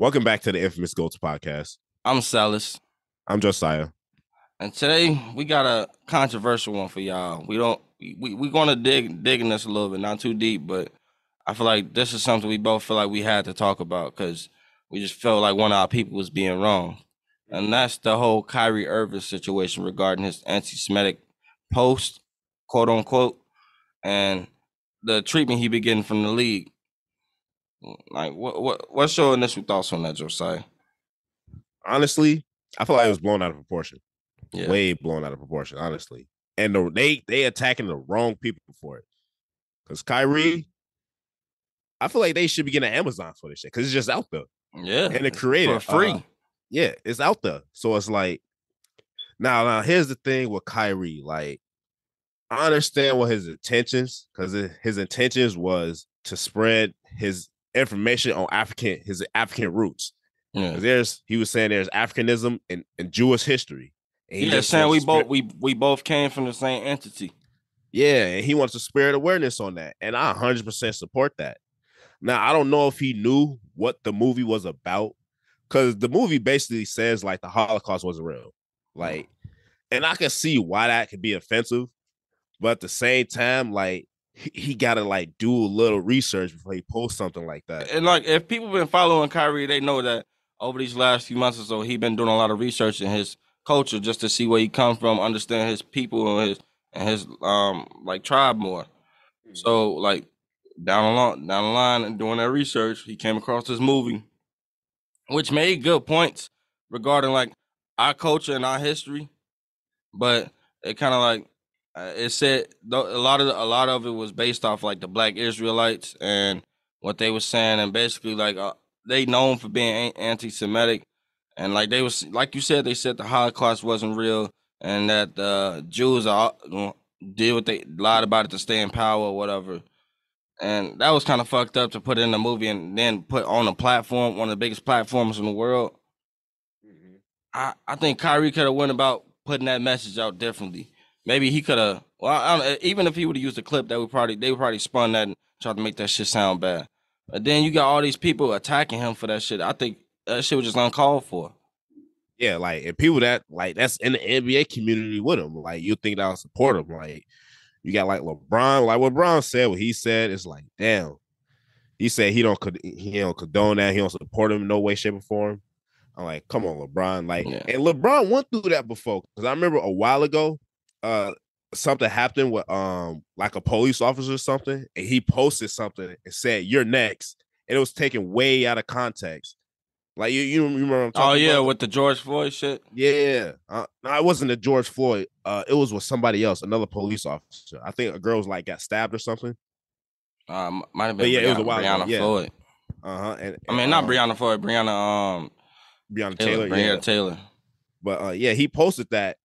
Welcome back to the Infamous Goats podcast. I'm Salas, I'm Josiah. and today we got a controversial one for y'all. We going to dig in this a little bit, not too deep, but I feel like this is something we both feel like we had to talk about because we just felt like one of our people was being wrong, and that's the whole Kyrie Irving situation regarding his anti-Semitic post, quote unquote, and the treatment he been getting from the league. Like, what's your initial thoughts on that, Josiah? Honestly, I feel like it was blown out of proportion. Yeah, Way blown out of proportion, honestly. And they attacking the wrong people for it. Because Kyrie, I feel like they should be getting Amazon for this shit because it's just out there. yeah, And the for creator, free. yeah, it's out there. So it's like, now here's the thing with Kyrie. Like, I understand what his intentions, because his intentions was to spread his information on his African roots. Yeah. He was saying there's Africanism in Jewish history. And he Yeah, just saying wants we to both we both came from the same entity. yeah, and he wants to spread awareness on that. And I 100% support that. Now, I don't know if he knew what the movie was about, because the movie basically says like the Holocaust wasn't real. Like, and I can see why that could be offensive, but at the same time, like he gotta like do a little research before he posts something like that. And like if people been following Kyrie, they know that over these last few months or so, he been doing a lot of research in his culture just to see where he come from, understand his people and his like tribe more. So like down the line and doing that research, he came across this movie, which made good points regarding like our culture and our history, but it kind of like it said a lot of it was based off like the Black Israelites and what they were saying, and basically like they known for being anti-Semitic, and like they was like you said, they said the Holocaust wasn't real, and that the Jews are did what they lied about it to stay in power or whatever. And that was kind of fucked up to put in the movie and then put on a platform, one of the biggest platforms in the world. Mm-hmm. I think Kyrie could have went about putting that message out differently. Maybe he could have. Well, I don't, even if he would have used the clip, they would probably spun that and tried to make that shit sound bad. But then you got all these people attacking him for that shit. I think that shit was just uncalled for. Yeah, like and people that like that's in the NBA community with him, like you think that will support him. Like you got like LeBron, like what LeBron said, what he said, it's like, damn. He said he don't condone that, he don't support him in no way, shape, or form. I'm like, come on, LeBron. Like, Yeah. and LeBron went through that before. Because I remember a while ago, uh, something happened with like a police officer or something, and he posted something and said, "You're next," and it was taken way out of context. Like you remember what I'm Oh talking yeah, about? with the George Floyd shit. Yeah. No, it wasn't the George Floyd. It was with somebody else, another police officer. I think a girl was like got stabbed or something. Might have But been yeah, it was a while ago. Brianna Yeah. Floyd. Uh-huh. I mean, not Brianna Floyd, Brianna Breonna Taylor, Taylor. Brianna Yeah. Taylor. But yeah, he posted that,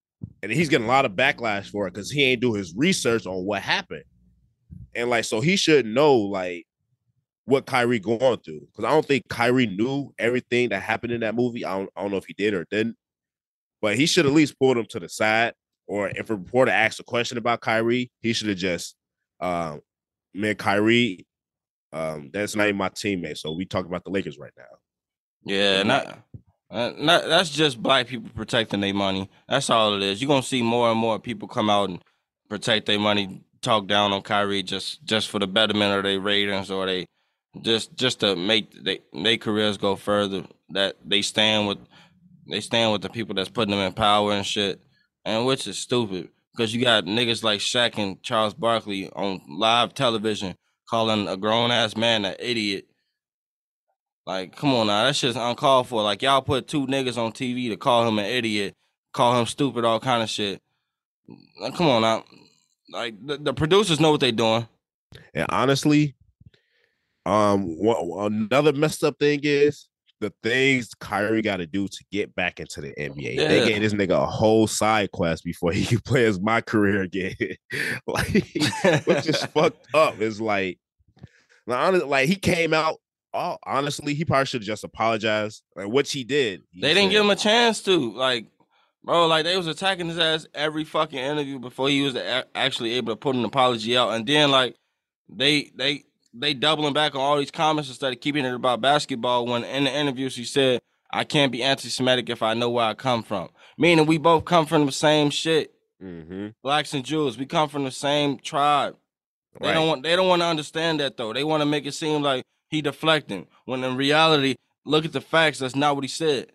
and he's getting a lot of backlash for it because he ain't do his research on what happened, and like so he should know like what Kyrie going through, because I don't think Kyrie knew everything that happened in that movie. I don't know if he did or didn't, but he should at least pull him to the side, or if a reporter asks a question about Kyrie, he should have just, um, man, Kyrie, that's not even my teammate, so we talk about the Lakers right now. Yeah, And that's just black people protecting their money. That's all it is. You're gonna see more and more people come out and protect their money, talk down on Kyrie just for the betterment of their ratings, or they just to make they careers go further. That they stand with the people that's putting them in power and shit, and which is stupid because you got niggas like Shaq and Charles Barkley on live television calling a grown ass man an idiot. Like, come on now, that shit's uncalled for. Like, y'all put two niggas on TV to call him an idiot, call him stupid, all kind of shit. Like, come on now. Like, the producers know what they doing. and honestly, another messed up thing is the things Kyrie got to do to get back into the NBA. They Yeah. gave this nigga a whole side quest before he could play as my career again. Like, which is fucked up. It's like he came out. Oh, honestly, he probably should have just apologized. Like, which he did. He They didn't give said, him a chance to. Like, bro, like, they was attacking his ass every fucking interview before he was actually able to put an apology out. And then, like, they they doubling back on all these comments instead of keeping it about basketball. When in the interview she said, "I can't be anti-Semitic if I know where I come from," meaning we both come from the same shit. Mm-hmm. Blacks and Jews, we come from the same tribe. Right. They don't want to understand that though. They want to make it seem like he deflecting when in reality, look at the facts. That's not what he said.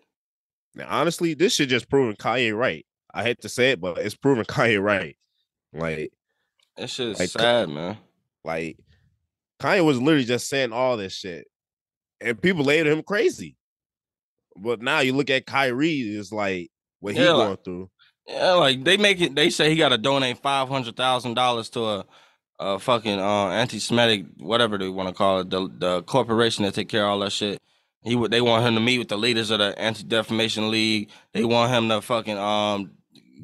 Now, honestly, this shit just proving Kanye right. I hate to say it, but it's proving Kanye right. Like, That shit is like, sad, man. like Kanye was literally just saying all this shit, and people labeled him crazy. But now you look at Kyrie, is like what he Yeah, like, going through. yeah, like they make it. They say he got to donate $500,000 to a fucking anti-Semitic, whatever they want to call it, the corporation that take care of all that shit. They want him to meet with the leaders of the Anti-Defamation League. They want him to fucking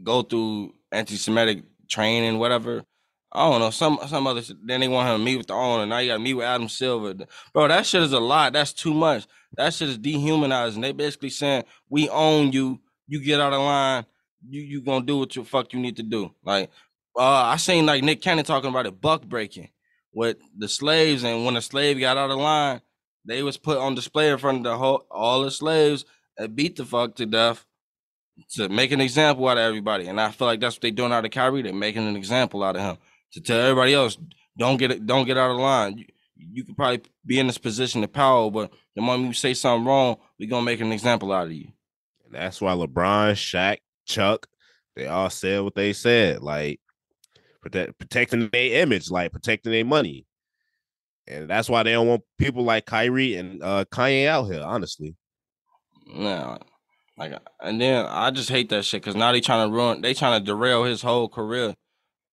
go through anti-Semitic training, whatever. I don't know, some other shit. Then they want him to meet with the owner. Now you got to meet with Adam Silver, bro. That shit is a lot. That's too much. That shit is dehumanizing. They basically saying we own you. You get out of line. You gonna do what the fuck you need to do. Like I seen like Nick Cannon talking about it, buck breaking with the slaves, and when a slave got out of line, they was put on display in front of all the slaves and beat the fuck to death to make an example out of everybody. And I feel like that's what they doing out of Kyrie. They're making an example out of him to tell everybody else, don't get out of line. You could probably be in this position of power, but the moment you say something wrong, we gonna make an example out of you. And that's why LeBron, Shaq, Chuck, they all said what they said, like protecting their image, like protecting their money. And that's why they don't want people like Kyrie and Kanye out here, honestly. Yeah, like, and then I just hate that shit because now they trying to derail his whole career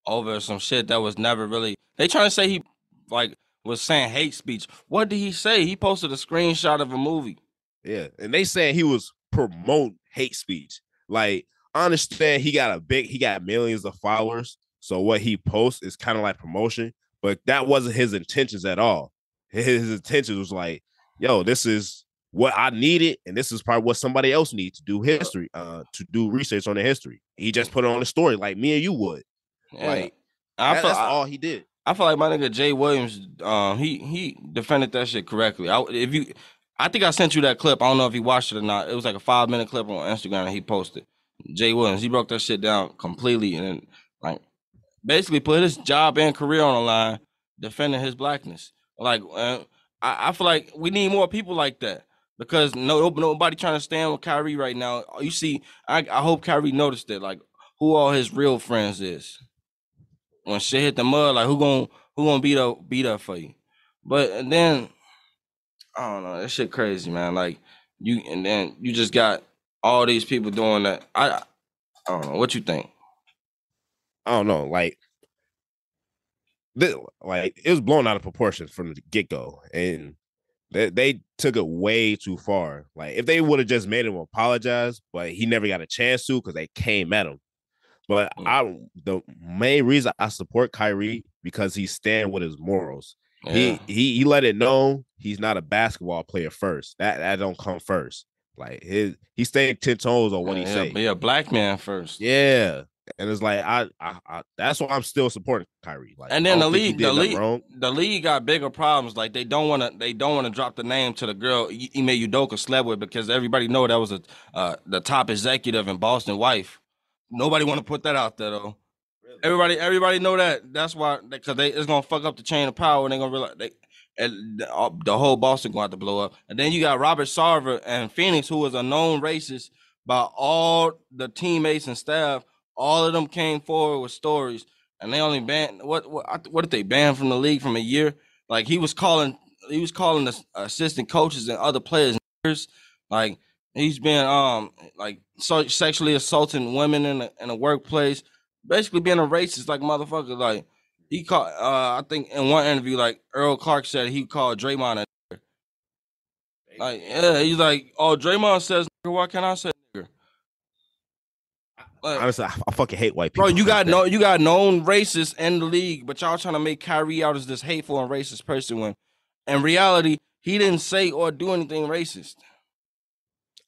over some shit that was never really. They trying to say he like was saying hate speech. What did he say? He posted a screenshot of a movie. Yeah. And they saying he was promoting hate speech. Like, I understand he got millions of followers. So what he posts is kind of like promotion, but that wasn't his intentions at all. His intentions was like, yo, this is what I needed, and this is probably what somebody else needs to do history, to do research on the history. He just put it on the story like me and you would. Yeah, Like that's all he did. I feel like my nigga Jay Williams, he defended that shit correctly. I think I sent you that clip. I don't know if you watched it or not. It was like a 5-minute clip on Instagram that he posted. Jay Williams, he broke that shit down completely and like basically put his job and career on the line, defending his blackness. Like, I feel like we need more people like that because nobody trying to stand with Kyrie right now. You see, I hope Kyrie noticed it. Like, who all his real friends is. When shit hit the mud, like who gonna beat up for you? But and then I don't know, that shit crazy, man. Like and then you just got all these people doing that. I don't know what you think. I don't know. Like it was blown out of proportion from the get go, and they took it way too far. Like if they would have just made him apologize, but he never got a chance to because they came at him. But the main reason I support Kyrie because he's standing with his morals. Yeah. He let it know he's not a basketball player first. That don't come first. Like he staying 10 toes on what he say. Be a black man first. Yeah. And it's like I that's why I'm still supporting Kyrie. Like, and then the league got bigger problems. Like they don't want to drop the name to the girl Ime Udoka slept with because everybody know that was the top executive in Boston wife. Nobody want to put that out there though. Really? Everybody know that. That's why because it's gonna fuck up the chain of power and they're gonna realize the whole Boston gonna have to blow up. And then you got Robert Sarver and Phoenix, who was a known racist by all the teammates and staff. All of them came forward with stories, and they only banned what did they ban from the league from a year? Like he was calling the assistant coaches and other players like he's been like sexually assaulting women in the workplace, basically being a racist like motherfucker. Like he called I think in one interview like Earl Clark said he called Draymond a nigger. Like yeah, he's like, oh Draymond says nigger, why can't I say nigger? Like, honestly, I fucking hate white people. Bro, you got known racists in the league, but y'all trying to make Kyrie out as this hateful and racist person when in reality he didn't say or do anything racist.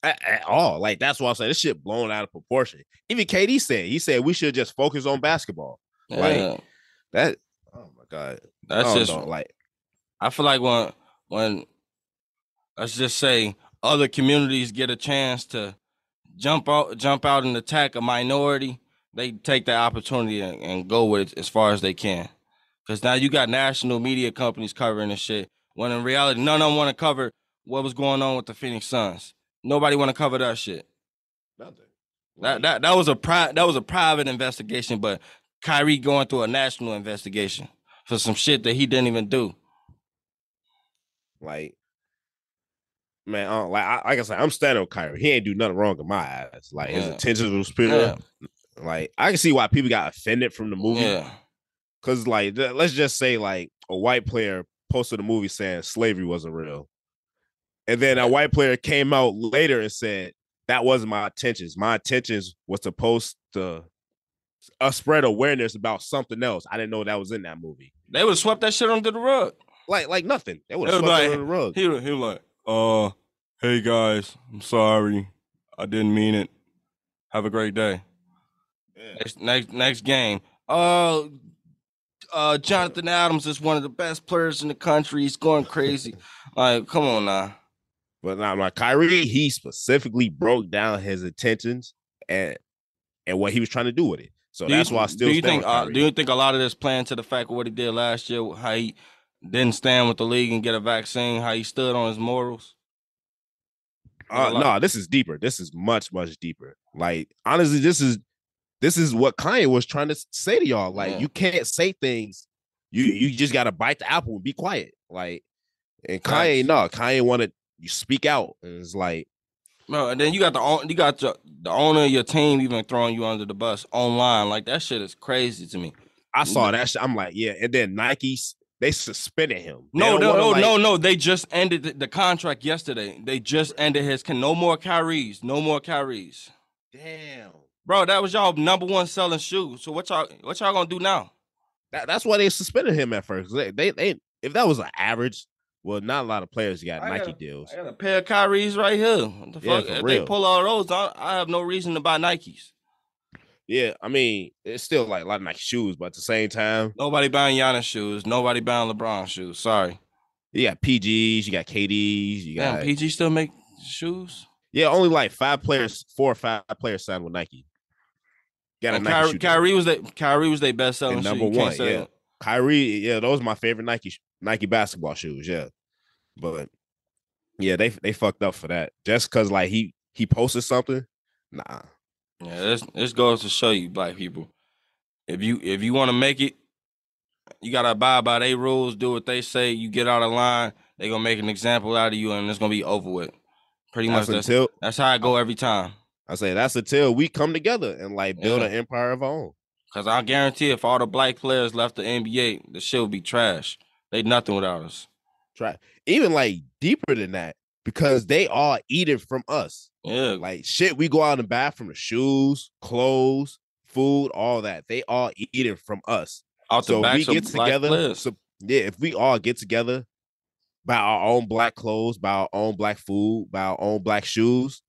At all. Like that's why I'm saying this shit blown out of proportion. Even KD said we should just focus on basketball. Yeah. Like that. Oh my god. That's just like I feel like when let's just say other communities get a chance to jump out and attack a minority, they take that opportunity and go with it as far as they can. Because now you got national media companies covering this shit. When in reality, none of them want to cover what was going on with the Phoenix Suns. Nobody want to cover that shit. Nothing. Like, that was a private investigation, but Kyrie going through a national investigation for some shit that he didn't even do. Like, man, like I said, I'm standing with Kyrie. He ain't do nothing wrong in my eyes. Like his intentions was pure. Like I can see why people got offended from the movie. Yeah. Cause like let's just say like a white player posted a movie saying slavery wasn't real. And then a white player came out later and said, that wasn't my intentions. My intentions was to post to spread awareness about something else. I didn't know that was in that movie. They would have swept that shit under the rug. Like nothing. They would have swept under the rug. He was like, hey guys, I'm sorry. I didn't mean it. Have a great day. Yeah. Next game. Jonathan Adams is one of the best players in the country. He's going crazy. Like, come on now. But now, like Kyrie, he specifically broke down his intentions and what he was trying to do with it. So that's why I still stand with Kyrie. Do you think a lot of this playing to the fact of what he did last year, how he didn't stand with the league and get a vaccine, how he stood on his morals? No, this is deeper. This is much, much deeper. Like, honestly, this is what Kanye was trying to say to y'all. Like, you can't say things. You just gotta bite the apple and be quiet. Like, and Kanye wanted you speak out, and it's like, no. And then you got the owner of your team even throwing you under the bus online. Like that shit is crazy to me. I saw that shit. I'm like, yeah. And then Nike, they suspended him. No. They just ended the contract yesterday. They just ended his. No more Kyries. No more Kyries. Damn. Bro, that was y'all number one selling shoe. So what y'all gonna do now? That's why they suspended him at first. They if that was an average, well, not a lot of players got Nike deals. I got a pair of Kyries right here. What the fuck? If they pull all those, I have no reason to buy Nikes. Yeah, I mean, it's still like a lot of Nike shoes, but at the same time, nobody buying Giannis shoes. Nobody buying LeBron shoes. Sorry. You got PGs, you got KDs, you got PG still make shoes. Yeah, only like 4 or 5 players signed with Nike. Got a Nike shoe. Kyrie was their best selling number one. Yeah, Kyrie. Yeah, those are my favorite Nike basketball shoes. Yeah, but yeah, they fucked up for that just because like he posted something. Nah. Yeah, this goes to show you, black people, if you want to make it, you gotta abide by their rules. Do what they say. You get out of line, they gonna make an example out of you, and it's gonna be over with. Pretty much. That's how I go every time. I say that's until we come together and like build an empire of our own. Cause I guarantee if all the black players left the NBA, the shit would be trash. They nothing without us. Even like deeper than that, because they are eating from us. Yeah. Like shit, we go out and buy from the shoes, clothes, food, all that. They are eating from us. So we get together. So yeah, if we all get together, buy our own black clothes, buy our own black food, buy our own black shoes,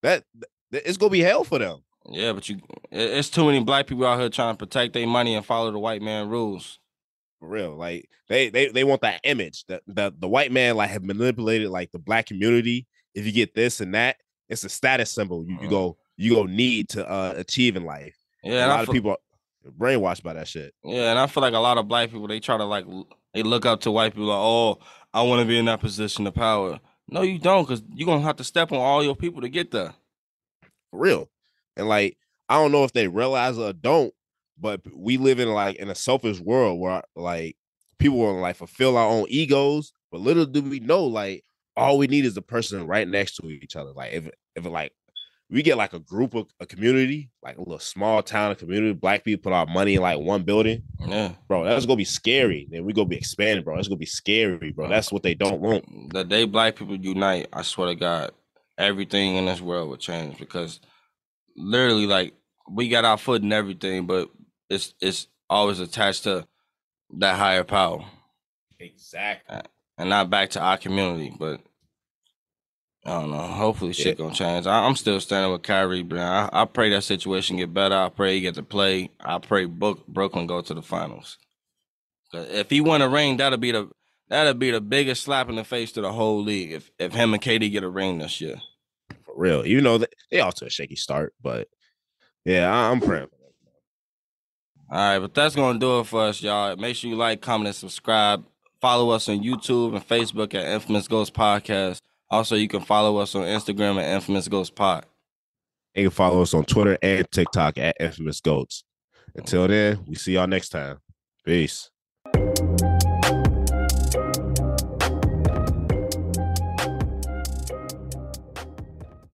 that it's gonna be hell for them. Yeah, but it's too many black people out here trying to protect their money and follow the white man rules. For real, like they want that image that the white man like have manipulated like the black community. If you get this and that, it's a status symbol. You go need to achieve in life. Yeah, and a lot of people are brainwashed by that shit. Yeah, and I feel like a lot of black people they try to like they look up to white people like, oh, I want to be in that position of power. No, you don't, because you're gonna have to step on all your people to get there. For real. And like, I don't know if they realize or don't, but we live in like in a selfish world where like people want to like fulfill our own egos, but little do we know, like all we need is a person right next to each other. Like if like we get like a group of a community, like a little small town community, black people put our money in like one building, bro, that's gonna be scary. Then we gonna be expanding, bro. That's gonna be scary, bro. That's what they don't want. The day black people unite, I swear to God, everything in this world will change, because literally, like, we got our foot in everything, but it's always attached to that higher power. Exactly. And not back to our community, but I don't know. Hopefully shit gonna change. I'm still standing with Kyrie, bro. I pray that situation get better. I pray he get to play. I pray Brooklyn go to the finals. If he win a ring, that'll be That'd be the biggest slap in the face to the whole league if him and KD get a ring this year. For real. You know, they also a shaky start, but yeah, I'm praying. All right, but that's gonna do it for us, y'all. Make sure you like, comment, and subscribe. Follow us on YouTube and Facebook at Infamous Ghost Podcast. Also, you can follow us on Instagram at Infamous Ghost Pod. And you can follow us on Twitter and TikTok at Infamous Goats. Until then, we see y'all next time. Peace.